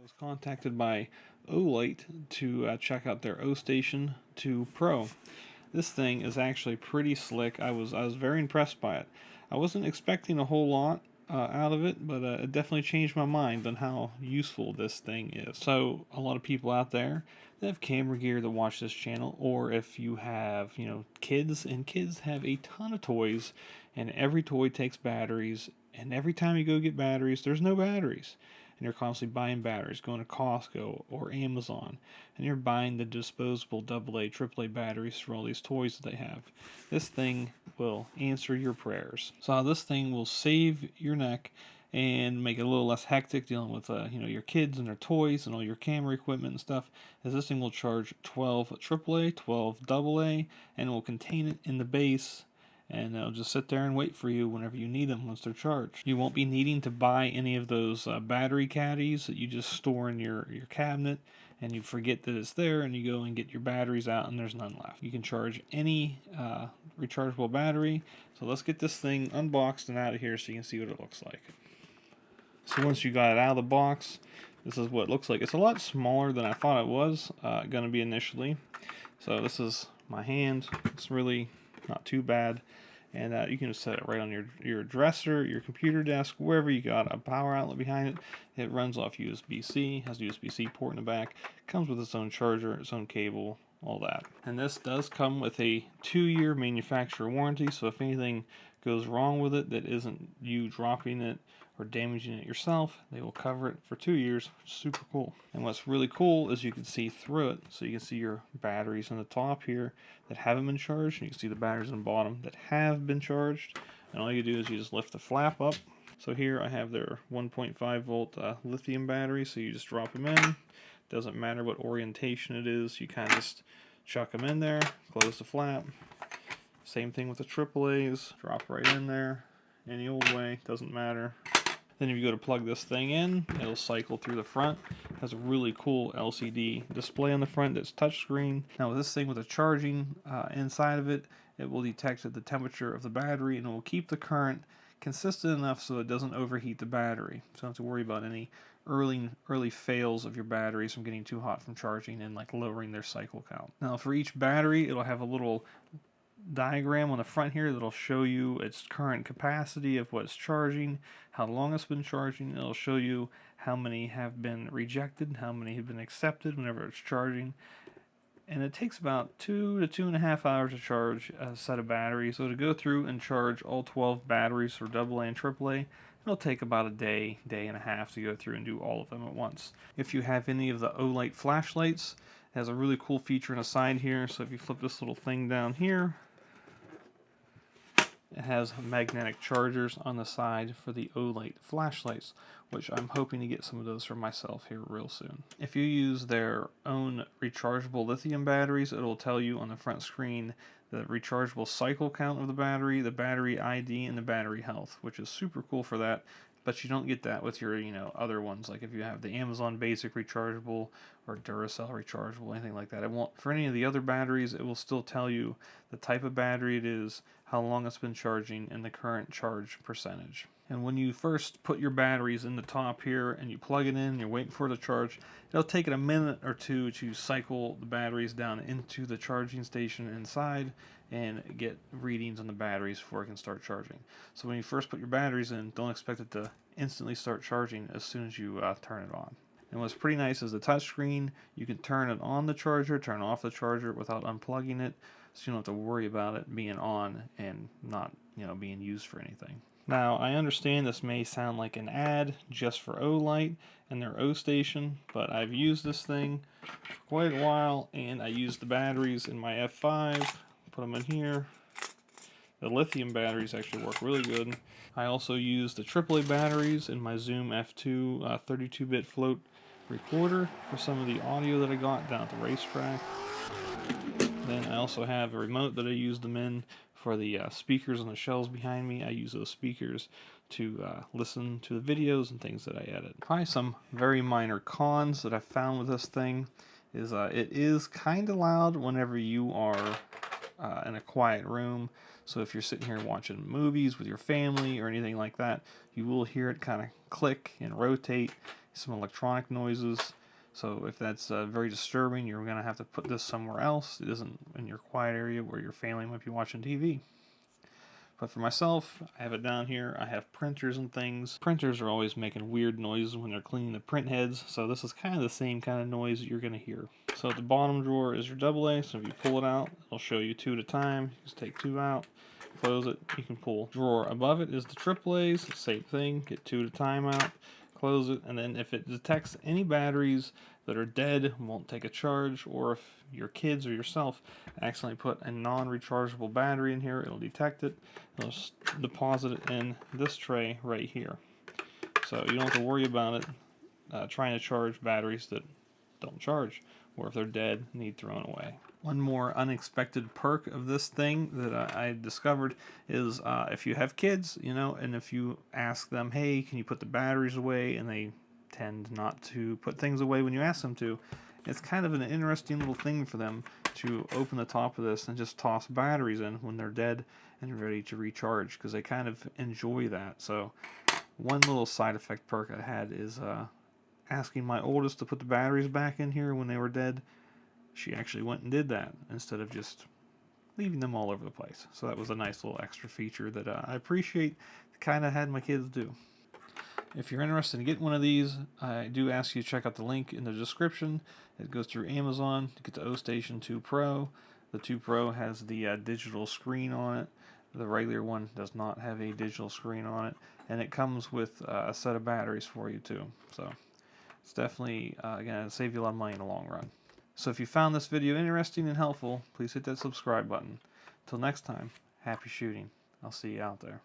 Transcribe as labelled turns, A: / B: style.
A: was contacted by Olight to check out their OStation 2 Pro. This thing is actually pretty slick. I was very impressed by it. I wasn't expecting a whole lot out of it, but it definitely changed my mind on how useful this thing is. So a lot of people out there that have camera gear that watch this channel, or if you have kids, and kids have a ton of toys, and every toy takes batteries, and every time you go get batteries, there's no batteries. And you're constantly buying batteries, going to Costco or Amazon, and you're buying the disposable AA, AAA batteries for all these toys that they have. This thing will answer your prayers. So this thing will save your neck and make it a little less hectic dealing with your kids and their toys and all your camera equipment and stuff, as this thing will charge 12 AAA, 12 AA, and it will contain it in the base, and they'll just sit there and wait for you whenever you need them once they're charged. You won't be needing to buy any of those battery caddies that you just store in your cabinet, and you forget that it's there, and you go and get your batteries out, and there's none left. You can charge any rechargeable battery. So let's get this thing unboxed and out of here so you can see what it looks like. So once you got it out of the box, this is what it looks like. It's a lot smaller than I thought it was going to be initially. So this is my hand. It's really not too bad, and you can just set it right on your dresser, your computer desk, wherever you got a power outlet behind it. It runs off USB-C, has a USB-C port in the back, comes with its own charger, its own cable, all that. And this does come with a 2-year manufacturer warranty, so if anything goes wrong with it that isn't you dropping it or damaging it yourself, they will cover it for 2 years, which is super cool. And what's really cool is you can see through it, so you can see your batteries on the top here that haven't been charged, and you can see the batteries on the bottom that have been charged. And all you do is you just lift the flap up. So here I have their 1.5 volt lithium battery, so you just drop them in. Doesn't matter what orientation it is, you kind of just chuck them in there, close the flap. Same thing with the AAAs, drop right in there, any old way, doesn't matter. Then if you go to plug this thing in, it'll cycle through the front. It has a really cool LCD display on the front that's touchscreen. Now with this thing with the charging inside of it, it will detect the temperature of the battery, and it will keep the current consistent enough so it doesn't overheat the battery. So you don't have to worry about any early fails of your batteries from getting too hot from charging and lowering their cycle count. Now for each battery, it'll have a little diagram on the front here that'll show you its current capacity of what it's charging, how long it's been charging. It'll show you how many have been rejected, how many have been accepted whenever it's charging. And it takes about 2 to 2.5 hours to charge a set of batteries. So to go through and charge all 12 batteries for AA and AAA, it'll take about a day and a half to go through and do all of them at once. If you have any of the Olight flashlights, it has a really cool feature on the side here. So if you flip this little thing down here, it has magnetic chargers on the side for the Olight flashlights, which I'm hoping to get some of those for myself here real soon. If you use their own rechargeable lithium batteries, it'll tell you on the front screen the rechargeable cycle count of the battery ID, and the battery health, which is super cool for that. But you don't get that with your, other ones. Like if you have the Amazon Basic rechargeable or Duracell rechargeable, anything like that. It won't. For any of the other batteries, it will still tell you the type of battery it is, how long it's been charging, and the current charge percentage. And when you first put your batteries in the top here and you plug it in and you're waiting for it to charge, it'll take it a minute or two to cycle the batteries down into the charging station inside and get readings on the batteries before it can start charging. So when you first put your batteries in, don't expect it to instantly start charging as soon as you turn it on. And what's pretty nice is the touchscreen. You can turn it on the charger, turn off the charger without unplugging it, so you don't have to worry about it being on and not being used for anything. Now, I understand this may sound like an ad just for Olight and their OStation, but I've used this thing for quite a while, and I used the batteries in my F5, put them in here. The lithium batteries actually work really good. I also used the AAA batteries in my Zoom F2 32-bit float recorder for some of the audio that I got down at the racetrack. Then I also have a remote that I used them in for the speakers on the shelves behind me. I use those speakers to listen to the videos and things that I edit. Probably some very minor cons that I found with this thing is it is kind of loud whenever you are in a quiet room. So if you're sitting here watching movies with your family or anything like that, you will hear it kind of click and rotate, some electronic noises. So if that's very disturbing, you're going to have to put this somewhere else. It isn't in your quiet area where your family might be watching TV. But for myself, I have it down here. I have printers and things. Printers are always making weird noises when they're cleaning the print heads, so this is kind of the same kind of noise that you're going to hear. So at the bottom drawer is your AA, so if you pull it out, it'll show you 2 at a time. You just take 2 out, close it, you can pull. Drawer above it is the AAA's, same thing, get 2 at a time out, close it, and then if it detects any batteries that are dead, won't take a charge, or if your kids or yourself accidentally put a non-rechargeable battery in here, it'll detect it, it'll deposit it in this tray right here. So you don't have to worry about it trying to charge batteries that don't charge, or if they're dead, need thrown away. One more unexpected perk of this thing that I discovered is if you have kids, and if you ask them, hey, can you put the batteries away, and they tend not to put things away when you ask them to, it's kind of an interesting little thing for them to open the top of this and just toss batteries in when they're dead and ready to recharge, because they kind of enjoy that. So one little side effect perk I had is asking my oldest to put the batteries back in here when they were dead. She actually went and did that instead of just leaving them all over the place. So that was a nice little extra feature that I appreciate, kind of had my kids do. If you're interested in getting one of these, I do ask you to check out the link in the description. It goes through Amazon to get the OStation 2 Pro. The 2 Pro has the digital screen on it. The regular one does not have a digital screen on it. And it comes with a set of batteries for you too. So it's definitely going to save you a lot of money in the long run. So if you found this video interesting and helpful, please hit that subscribe button. Till next time, happy shooting. I'll see you out there.